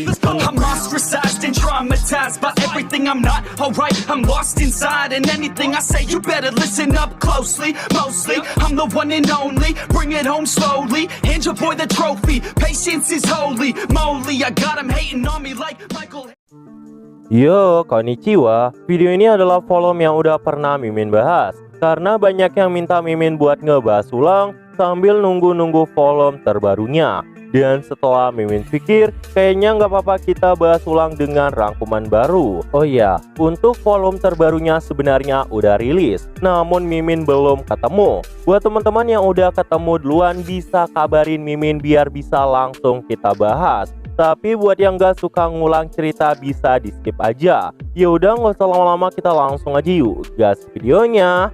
I'm ostracized and traumatized by everything I'm not alright. I'm lost inside, and anything I say you better listen up closely. Mostly, I'm the one and only. Bring it home slowly. Hand your boy the trophy. Patience is holy moly. I got him hating on me like Michael. Yo, konnichiwa. Video ini adalah volume yang udah pernah Mimin bahas. Karena banyak yang minta Mimin buat ngebahas ulang sambil nunggu-nunggu volume terbarunya. Dan setelah Mimin pikir, kayaknya nggak apa-apa kita bahas ulang dengan rangkuman baru. Oh iya, untuk volume terbarunya sebenarnya udah rilis, namun Mimin belum ketemu. Buat teman-teman yang udah ketemu duluan, bisa kabarin Mimin biar bisa langsung kita bahas. Tapi buat yang nggak suka ngulang cerita, bisa di skip aja. Ya udah, nggak usah lama-lama, kita langsung aja yuk gas videonya.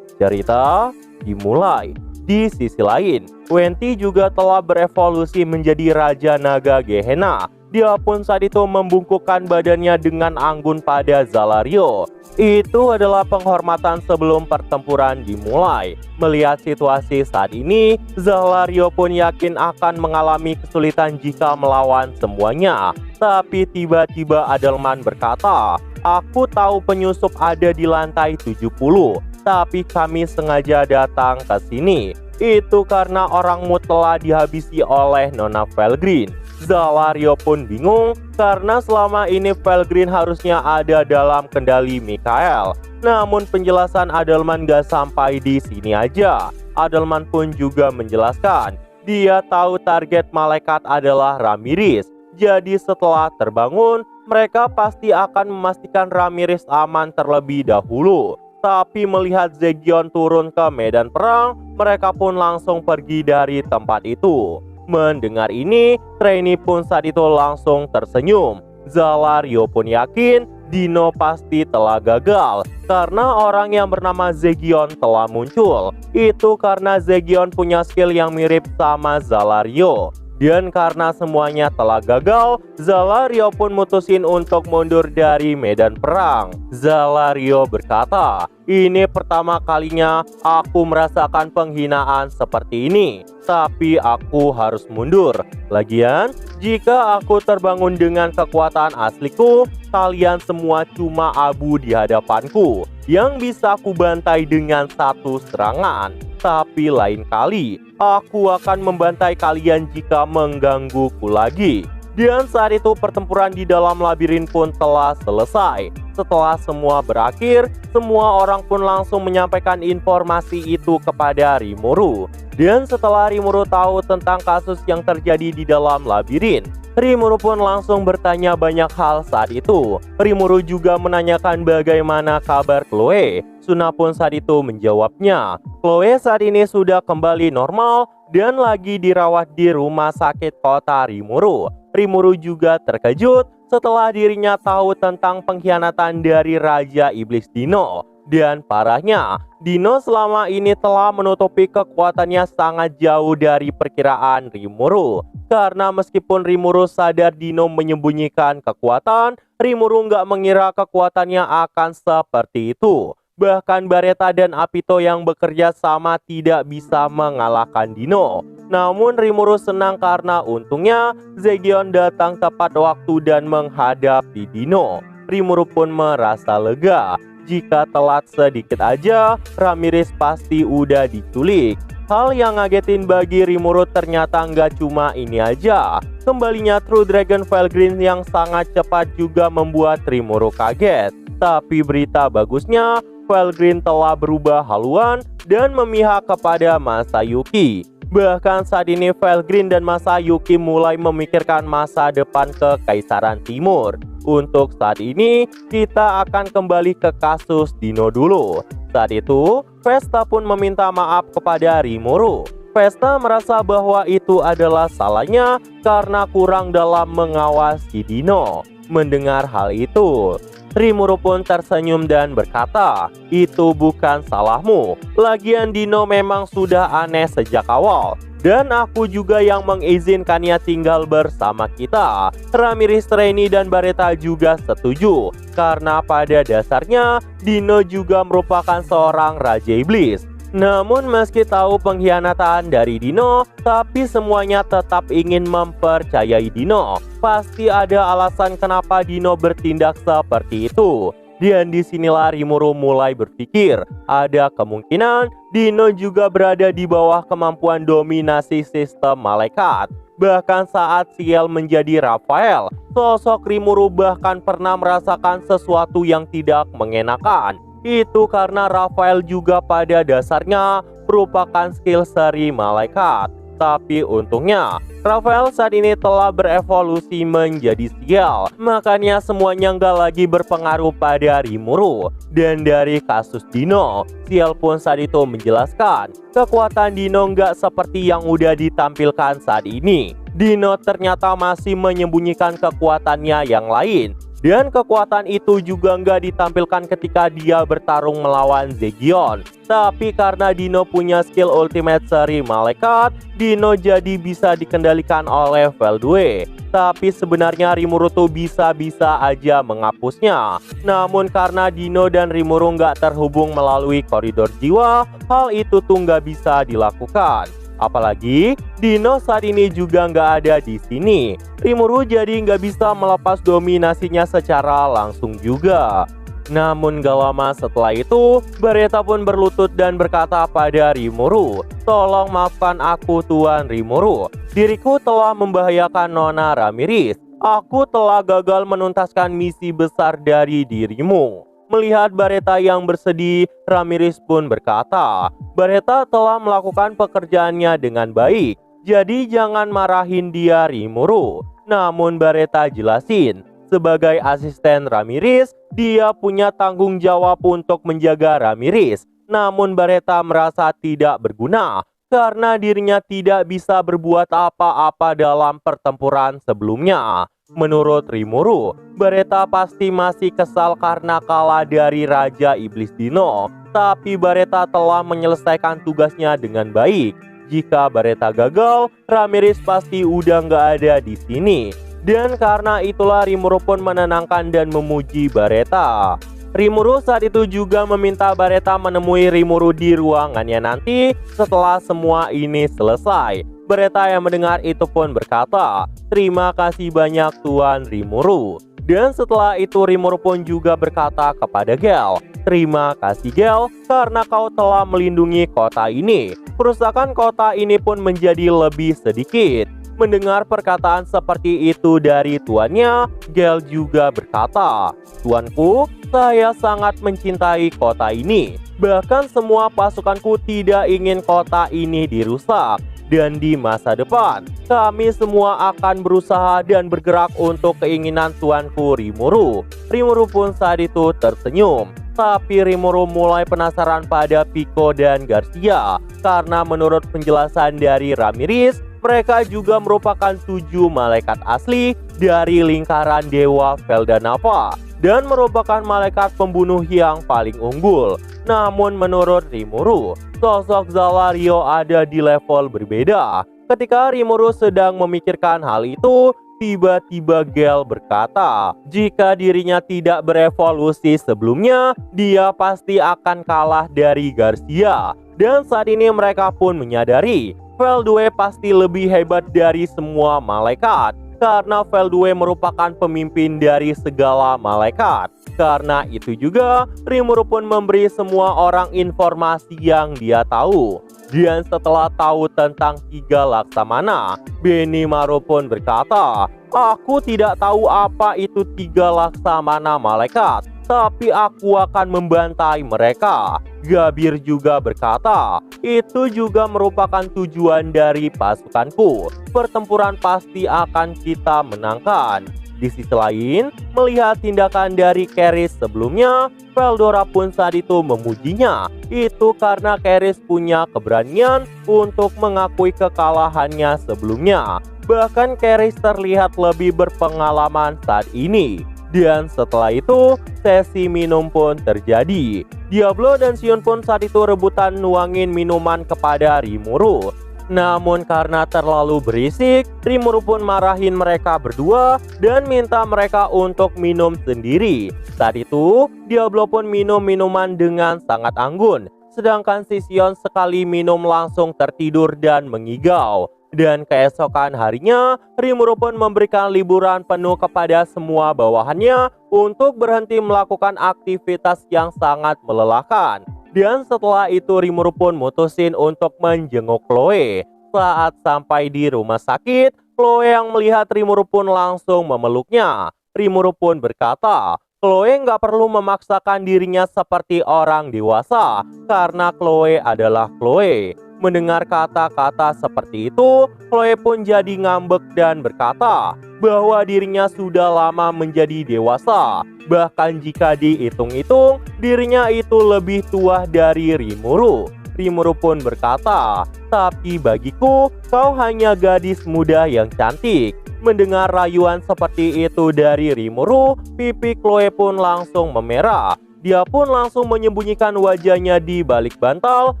Cerita dimulai. Di sisi lain, Wenti juga telah berevolusi menjadi Raja Naga Gehenna. Dia pun saat itu membungkukkan badannya dengan anggun pada Zalario. Itu adalah penghormatan sebelum pertempuran dimulai. Melihat situasi saat ini, Zalario pun yakin akan mengalami kesulitan jika melawan semuanya. Tapi tiba-tiba Adelman berkata, "Aku tahu penyusup ada di lantai 70. Tapi kami sengaja datang ke sini. Itu karena orangmu telah dihabisi oleh Nona Felgreen." Zalario pun bingung karena selama ini Felgreen harusnya ada dalam kendali Mikael. Namun penjelasan Adelman gak sampai di sini aja. Adelman pun juga menjelaskan dia tahu target malaikat adalah Ramirez. Jadi setelah terbangun, mereka pasti akan memastikan Ramirez aman terlebih dahulu. Tapi melihat Zegion turun ke medan perang, mereka pun langsung pergi dari tempat itu. Mendengar ini, Trainee pun saat itu langsung tersenyum. Zalario pun yakin Dino pasti telah gagal karena orang yang bernama Zegion telah muncul. Itu karena Zegion punya skill yang mirip sama Zalario. Dan karena semuanya telah gagal, Zalario pun mutusin untuk mundur dari medan perang. Zalario berkata, "Ini pertama kalinya aku merasakan penghinaan seperti ini. Tapi aku harus mundur. Lagian, jika aku terbangun dengan kekuatan asliku, kalian semua cuma abu di hadapanku yang bisa aku bantai dengan satu serangan. Tapi lain kali, aku akan membantai kalian jika menggangguku lagi." Dan saat itu pertempuran di dalam labirin pun telah selesai. Setelah semua berakhir, semua orang pun langsung menyampaikan informasi itu kepada Rimuru. Dan setelah Rimuru tahu tentang kasus yang terjadi di dalam labirin, Rimuru pun langsung bertanya banyak hal saat itu. Rimuru juga menanyakan bagaimana kabar Chloe. Suna pun saat itu menjawabnya, Chloe saat ini sudah kembali normal dan lagi dirawat di rumah sakit kota Rimuru. Rimuru juga terkejut setelah dirinya tahu tentang pengkhianatan dari Raja Iblis Dino. Dan parahnya, Dino selama ini telah menutupi kekuatannya sangat jauh dari perkiraan Rimuru. Karena meskipun Rimuru sadar Dino menyembunyikan kekuatan, Rimuru nggak mengira kekuatannya akan seperti itu. Bahkan Bareta dan Apito yang bekerja sama tidak bisa mengalahkan Dino. Namun Rimuru senang karena untungnya Zegion datang tepat waktu dan menghadapi Dino. Rimuru pun merasa lega. Jika telat sedikit aja, Ramirez pasti udah diculik. Hal yang ngagetin bagi Rimuru ternyata nggak cuma ini aja. Kembalinya True Dragon Felgreen yang sangat cepat juga membuat Rimuru kaget. Tapi berita bagusnya, Felgreen telah berubah haluan dan memihak kepada Masayuki. Bahkan saat ini Felgreen dan Masayuki mulai memikirkan masa depan Kekaisaran Timur. Untuk saat ini, kita akan kembali ke kasus Dino dulu. Saat itu, Vesta pun meminta maaf kepada Rimuru. Vesta merasa bahwa itu adalah salahnya karena kurang dalam mengawasi Dino. Mendengar hal itu, Rimuru pun tersenyum dan berkata, "Itu bukan salahmu. Lagian Dino memang sudah aneh sejak awal. Dan aku juga yang mengizinkannya tinggal bersama kita." Ramirez, Trainee, dan Bareta juga setuju. Karena pada dasarnya, Dino juga merupakan seorang Raja Iblis. Namun meski tahu pengkhianatan dari Dino, tapi semuanya tetap ingin mempercayai Dino. Pasti ada alasan kenapa Dino bertindak seperti itu. Dan disinilah Rimuru mulai berpikir, ada kemungkinan Dino juga berada di bawah kemampuan dominasi sistem malaikat. Bahkan saat Ciel menjadi Raphael, sosok Rimuru bahkan pernah merasakan sesuatu yang tidak mengenakan. Itu karena Raphael juga pada dasarnya merupakan skill seri malaikat. Tapi untungnya, Raphael saat ini telah berevolusi menjadi Ciel. Makanya semuanya nggak lagi berpengaruh pada Rimuru. Dan dari kasus Dino, Ciel pun saat itu menjelaskan, kekuatan Dino nggak seperti yang udah ditampilkan saat ini. Dino ternyata masih menyembunyikan kekuatannya yang lain. Dan kekuatan itu juga nggak ditampilkan ketika dia bertarung melawan Zegion. Tapi karena Dino punya skill ultimate seri malaikat, Dino jadi bisa dikendalikan oleh Veldue. Tapi sebenarnya Rimuru tuh bisa-bisa aja menghapusnya. Namun karena Dino dan Rimuru nggak terhubung melalui koridor jiwa, hal itu tuh nggak bisa dilakukan. Apalagi Dino saat ini juga nggak ada di sini. Rimuru jadi nggak bisa melepas dominasinya secara langsung juga. Namun gak lama setelah itu, Bareta pun berlutut dan berkata pada Rimuru, "Tolong maafkan aku Tuan Rimuru. Diriku telah membahayakan Nona Ramirez. Aku telah gagal menuntaskan misi besar dari dirimu." Melihat Bareta yang bersedih, Ramirez pun berkata, "Bareta telah melakukan pekerjaannya dengan baik, jadi jangan marahin dia Rimuru." Namun Bareta jelasin, sebagai asisten Ramirez, dia punya tanggung jawab untuk menjaga Ramirez. Namun Bareta merasa tidak berguna karena dirinya tidak bisa berbuat apa-apa dalam pertempuran sebelumnya. Menurut Rimuru, Bareta pasti masih kesal karena kalah dari Raja Iblis Dino. Tapi Bareta telah menyelesaikan tugasnya dengan baik. Jika Bareta gagal, Ramirez pasti udah nggak ada di sini. Dan karena itulah Rimuru pun menenangkan dan memuji Bareta. Rimuru saat itu juga meminta Bareta menemui Rimuru di ruangannya nanti setelah semua ini selesai. Bareta yang mendengar itu pun berkata, "Terima kasih banyak Tuan Rimuru." Dan setelah itu Rimuru pun juga berkata kepada Gel, "Terima kasih Gel karena kau telah melindungi kota ini. Kerusakan kota ini pun menjadi lebih sedikit." Mendengar perkataan seperti itu dari tuannya, Gel juga berkata, "Tuanku, saya sangat mencintai kota ini. Bahkan semua pasukanku tidak ingin kota ini dirusak. Dan di masa depan, kami semua akan berusaha dan bergerak untuk keinginan tuanku Rimuru." Rimuru pun saat itu tersenyum. Tapi Rimuru mulai penasaran pada Pico dan Garcia. Karena menurut penjelasan dari Ramirez, mereka juga merupakan 7 malaikat asli dari lingkaran Dewa Veldanava dan merupakan malaikat pembunuh yang paling unggul. Namun menurut Rimuru, sosok Zalario ada di level berbeda. Ketika Rimuru sedang memikirkan hal itu, tiba-tiba Gel berkata, jika dirinya tidak berevolusi sebelumnya, dia pasti akan kalah dari Garcia. Dan saat ini mereka pun menyadari Veldue pasti lebih hebat dari semua malaikat karena Veldue merupakan pemimpin dari segala malaikat. Karena itu juga Rimuru pun memberi semua orang informasi yang dia tahu. Dan setelah tahu tentang 3 Laksamana, Benimaru pun berkata, "Aku tidak tahu apa itu 3 Laksamana malaikat, tapi aku akan membantai mereka." Gabir juga berkata, "Itu juga merupakan tujuan dari pasukanku. Pertempuran pasti akan kita menangkan." Di sisi lain, melihat tindakan dari Keris sebelumnya, Veldora pun saat itu memujinya. Itu karena Keris punya keberanian untuk mengakui kekalahannya sebelumnya. Bahkan Keris terlihat lebih berpengalaman saat ini. Dan setelah itu, sesi minum pun terjadi. Diablo dan Sion pun saat itu rebutan nuangin minuman kepada Rimuru. Namun karena terlalu berisik, Rimuru pun marahin mereka berdua dan minta mereka untuk minum sendiri. Saat itu, Diablo pun minum minuman dengan sangat anggun. sedangkan si Sion sekali minum langsung tertidur dan mengigau. Dan keesokan harinya, Rimuru pun memberikan liburan penuh kepada semua bawahannya untuk berhenti melakukan aktivitas yang sangat melelahkan. Dan setelah itu Rimuru pun mutusin untuk menjenguk Chloe. Saat sampai di rumah sakit, Chloe yang melihat Rimuru pun langsung memeluknya. Rimuru pun berkata, Chloe nggak perlu memaksakan dirinya seperti orang dewasa, karena Chloe adalah Chloe. Mendengar kata-kata seperti itu, Chloe pun jadi ngambek dan berkata bahwa dirinya sudah lama menjadi dewasa. Bahkan jika dihitung-hitung, dirinya itu lebih tua dari Rimuru. Rimuru pun berkata, tapi bagiku, kau hanya gadis muda yang cantik. Mendengar rayuan seperti itu dari Rimuru, pipi Chloe pun langsung memerah. Dia pun langsung menyembunyikan wajahnya di balik bantal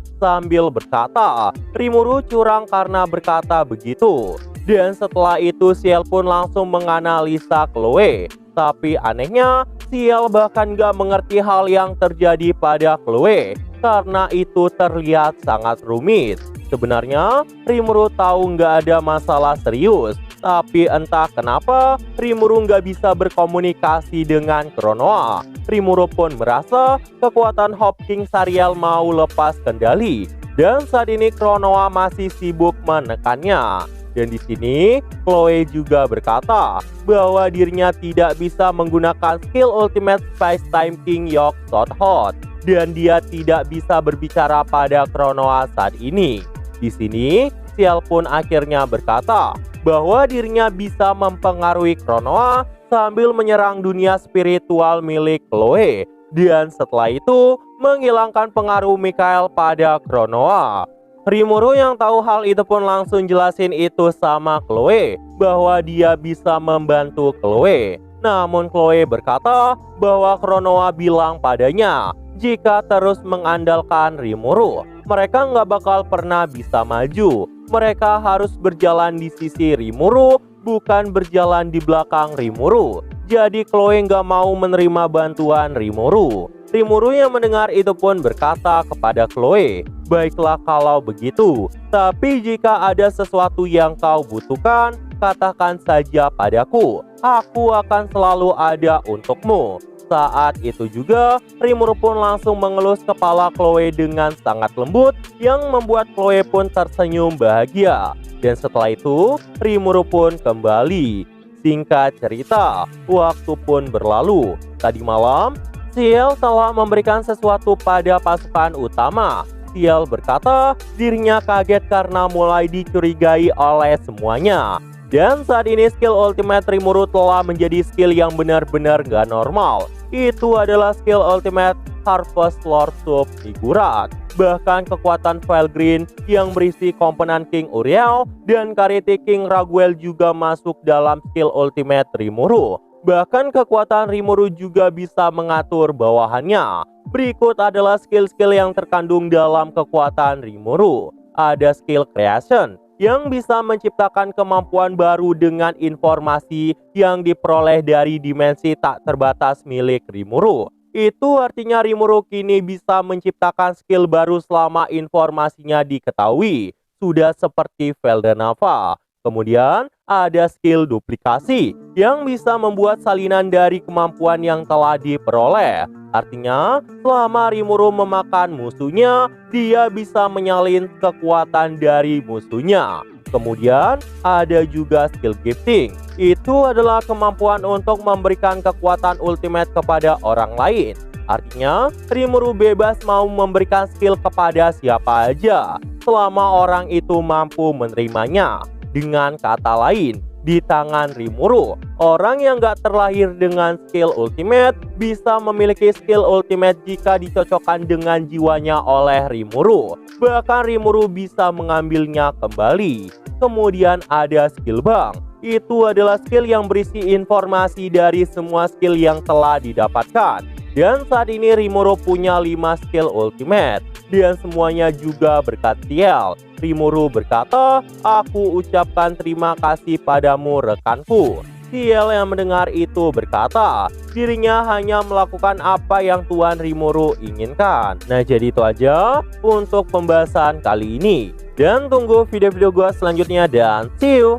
sambil berkata, Rimuru curang karena berkata begitu. Dan setelah itu Ciel pun langsung menganalisa Chloe. Tapi anehnya, Ciel bahkan gak mengerti hal yang terjadi pada Chloe, karena itu terlihat sangat rumit. Sebenarnya, Rimuru tahu nggak ada masalah serius, tapi entah kenapa Rimuru nggak bisa berkomunikasi dengan Chronoa. Rimuru pun merasa kekuatan Hawking Sariel mau lepas kendali, dan saat ini Chronoa masih sibuk menekannya. Dan di sini Chloe juga berkata bahwa dirinya tidak bisa menggunakan skill Ultimate Space Time King Yok Shot Hot, dan dia tidak bisa berbicara pada Chronoa saat ini. Di sini, Ciel pun akhirnya berkata bahwa dirinya bisa mempengaruhi Chronoa sambil menyerang dunia spiritual milik Chloe, dan setelah itu menghilangkan pengaruh Mikael pada Chronoa. Rimuru yang tahu hal itu pun langsung jelasin itu sama Chloe bahwa dia bisa membantu Chloe. Namun Chloe berkata bahwa Chronoa bilang padanya jika terus mengandalkan Rimuru, mereka nggak bakal pernah bisa maju. Mereka harus berjalan di sisi Rimuru, bukan berjalan di belakang Rimuru. Jadi Chloe nggak mau menerima bantuan Rimuru. Rimuru yang mendengar itu pun berkata kepada Chloe, baiklah kalau begitu, tapi jika ada sesuatu yang kau butuhkan, katakan saja padaku. Aku akan selalu ada untukmu. Saat itu juga, Rimuru pun langsung mengelus kepala Chloe dengan sangat lembut yang membuat Chloe pun tersenyum bahagia. Dan setelah itu, Rimuru pun kembali. Singkat cerita, waktu pun berlalu. Tadi malam, Ciel telah memberikan sesuatu pada pasukan utama. Ciel berkata dirinya kaget karena mulai dicurigai oleh semuanya. Dan saat ini skill ultimate Rimuru telah menjadi skill yang benar-benar gak normal. Itu adalah skill ultimate Harvest Lord Sub Figurat. Bahkan kekuatan File Green yang berisi komponen King Uriel dan Karate King Raguel juga masuk dalam skill ultimate Rimuru. Bahkan kekuatan Rimuru juga bisa mengatur bawahannya. Berikut adalah skill-skill yang terkandung dalam kekuatan Rimuru. Ada skill Creation yang bisa menciptakan kemampuan baru dengan informasi yang diperoleh dari dimensi tak terbatas milik Rimuru. Itu artinya Rimuru kini bisa menciptakan skill baru selama informasinya diketahui. Sudah seperti Veldanava. Kemudian ada skill duplikasi yang bisa membuat salinan dari kemampuan yang telah diperoleh. Artinya, selama Rimuru memakan musuhnya, dia bisa menyalin kekuatan dari musuhnya. Kemudian ada juga skill gifting. Itu adalah kemampuan untuk memberikan kekuatan ultimate kepada orang lain. Artinya, Rimuru bebas mau memberikan skill kepada siapa aja, selama orang itu mampu menerimanya. Dengan kata lain, di tangan Rimuru, orang yang gak terlahir dengan skill ultimate bisa memiliki skill ultimate jika dicocokkan dengan jiwanya oleh Rimuru. Bahkan Rimuru bisa mengambilnya kembali. Kemudian ada skill bank. Itu adalah skill yang berisi informasi dari semua skill yang telah didapatkan. Dan saat ini Rimuru punya 5 skill ultimate. dan semuanya juga berkat Ciel. Rimuru berkata, "Aku ucapkan terima kasih padamu rekanku." Ciel yang mendengar itu berkata, dirinya hanya melakukan apa yang Tuan Rimuru inginkan. Nah, jadi itu aja untuk pembahasan kali ini. Dan tunggu video-video gua selanjutnya dan see you!